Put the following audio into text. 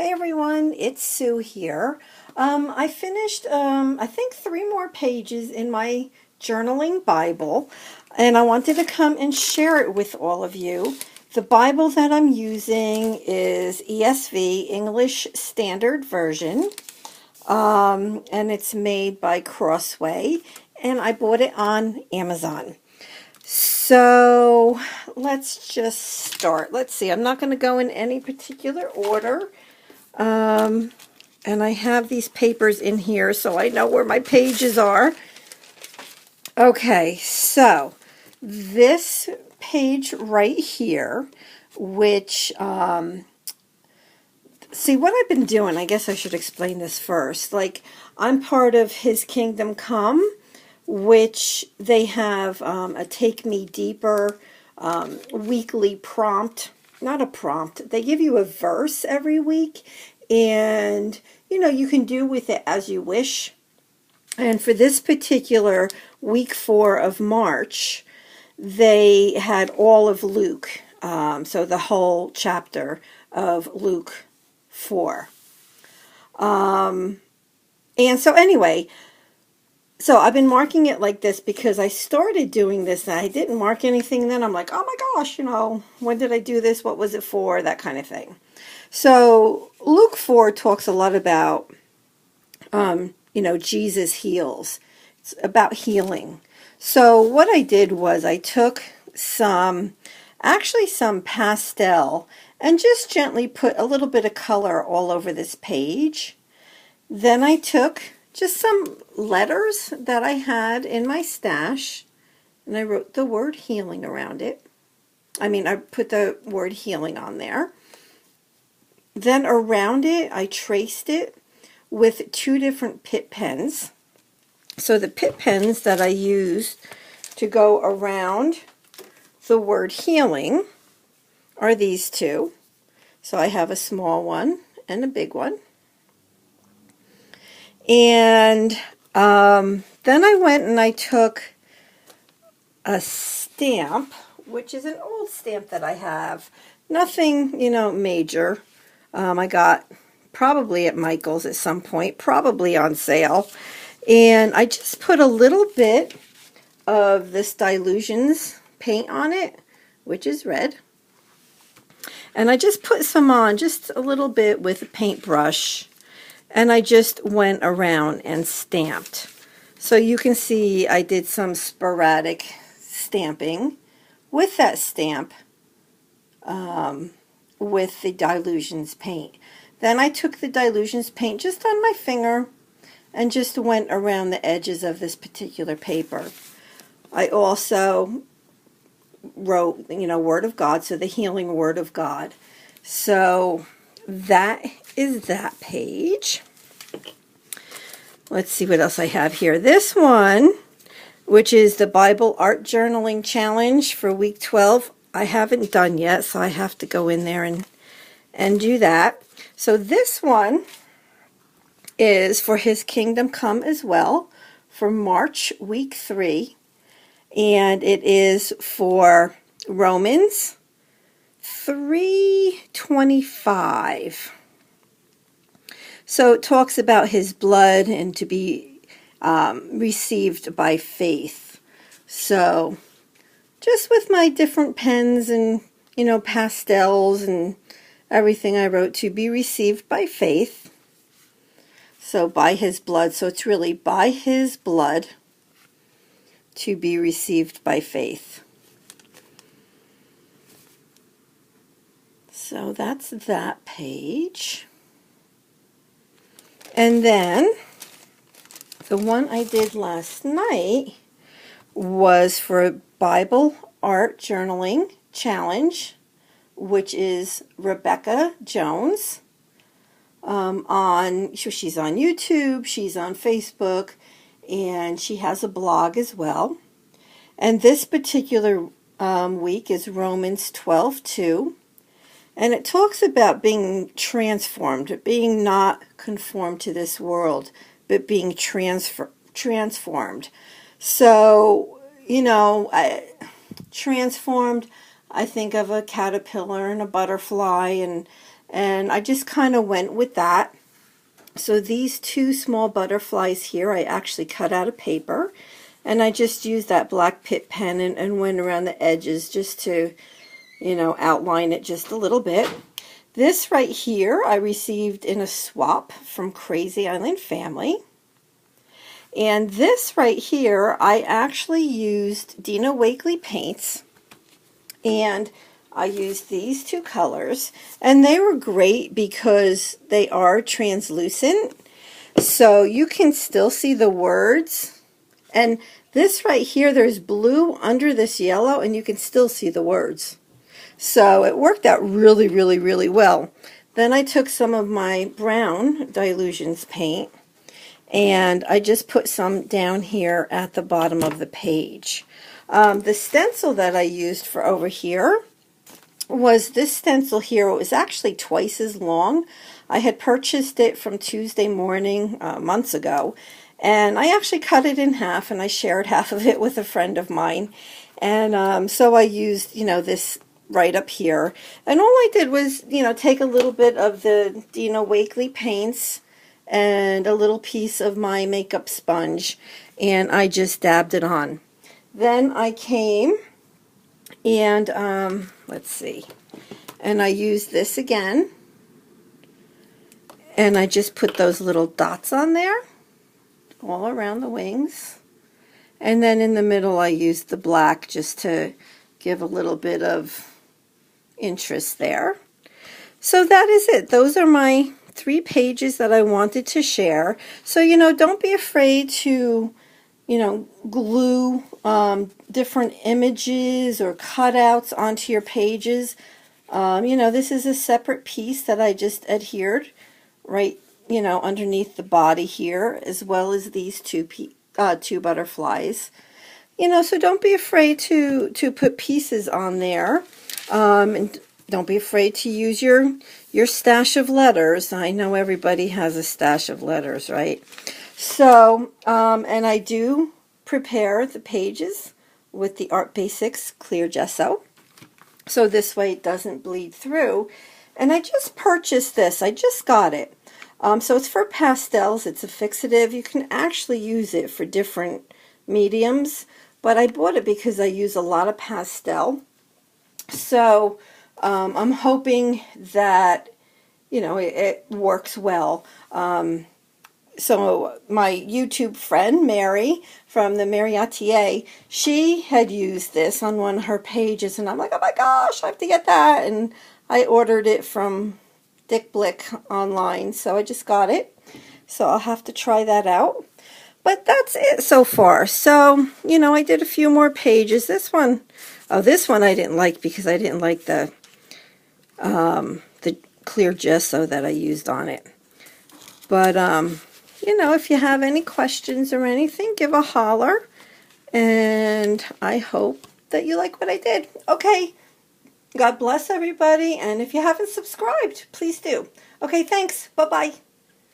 Hey everyone, it's Sue here. I finished, I think 3 more pages in my journaling Bible, and I wanted to come and share it with all of you. The Bible that I'm using is ESV, English Standard Version, and it's made by Crossway, and I bought it on Amazon. So let's just start. Let's see, I'm not going to go in any particular order. And I have these papers in here so I know where my pages are. Okay, so this page right here, which, see what I've been doing, I guess I should explain this first. Like, I'm part of His Kingdom Come, which they have a Take Me Deeper weekly prompt. Not a prompt. They give you a verse every week, and you can do with it as you wish. And for this particular week 4 of March, they had all of Luke, so the whole chapter of Luke 4. And so anyway, so I've been marking it like this because I started doing this and I didn't mark anything then. I'm like, oh my gosh, when did I do this? What was it for? That kind of thing. So Luke 4 talks a lot about, Jesus heals. It's about healing. So what I did was I took some pastel and just gently put a little bit of color all over this page. Then I took just some letters that I had in my stash, and I wrote the word healing around it. I put the word healing on there. Then around it, I traced it with 2 different Pitt pens. So the Pitt pens that I used to go around the word healing are these 2. So I have a small one and a big one. And then I went and I took a stamp, which is an old stamp that I have. Nothing, major. I got probably at Michael's at some point, probably on sale. And I just put a little bit of this Dylusions paint on it, which is red. And I just put some on, just a little bit with a paintbrush. And I just went around and stamped. So you can see I did some sporadic stamping with that stamp with the Dylusions paint. Then I took the Dylusions paint just on my finger and just went around the edges of this particular paper. I also wrote, Word of God, so the healing Word of God. So that is that page. Let's see what else I have here. This one, which is the Bible Art Journaling Challenge for week 12, I haven't done yet, so I have to go in there and do that. So this one is for His Kingdom Come as well, for March week 3, and it is for Romans 3:25. So it talks about His blood and to be received by faith. So just with my different pens and, pastels and everything, I wrote to be received by faith. So by His blood. So it's really by His blood to be received by faith. So that's that page. And then the one I did last night was for Bible Art Journaling Challenge, which is Rebecca Jones. She's on YouTube, she's on Facebook, and she has a blog as well. And this particular week is Romans 12:2. And it talks about being transformed, being not conformed to this world, but being transformed. So, transformed, I think of a caterpillar and a butterfly and and I just kind of went with that. So these two small butterflies here I actually cut out of paper, and I just used that black Pitt pen and went around the edges just to, you know, outline it just a little bit. This right here I received in a swap from Crazy Island Family. And this right here I actually used Dina Wakley paints, and I used these two colors, and they were great because they are translucent, so you can still see the words. And this right here, there's blue under this yellow, and you can still see the words. So it worked out really, really, really well. Then I took some of my brown Dylusions paint, and I just put some down here at the bottom of the page. The stencil that I used for over here was this stencil here. It was actually twice as long. I had purchased it from Tuesday Morning months ago, and I actually cut it in half, and I shared half of it with a friend of mine. And so I used, you know, this right up here, and all I did was, you know, take a little bit of the Dina Wakley paints and a little piece of my makeup sponge, and I just dabbed it on. Then I came and let's see, and I used this again, and I just put those little dots on there all around the wings, and then in the middle I used the black just to give a little bit of interest there. So that is it. Those are my 3 pages that I wanted to share. So, you know, don't be afraid to, you know, glue different images or cutouts onto your pages. You know, this is a separate piece that I just adhered right, you know, underneath the body here, as well as these two butterflies. You know, so don't be afraid to put pieces on there. And don't be afraid to use your stash of letters. I know everybody has a stash of letters, right? So, and I do prepare the pages with the Art Basics clear gesso, so this way it doesn't bleed through. And I just purchased this. I just got it. So it's for pastels. It's a fixative. You can actually use it for different mediums, but I bought it because I use a lot of pastel. So I'm hoping that, you know, it works well. So my YouTube friend, Mary, from the Mariotier, she had used this on one of her pages, and I'm like, oh my gosh, I have to get that. And I ordered it from Dick Blick online, so I just got it. So I'll have to try that out. But that's it so far. So, you know, I did a few more pages. This one I didn't like because I didn't like the clear gesso that I used on it. But, you know, if you have any questions or anything, give a holler. And I hope that you like what I did. Okay. God bless everybody. And if you haven't subscribed, please do. Okay, thanks. Bye-bye.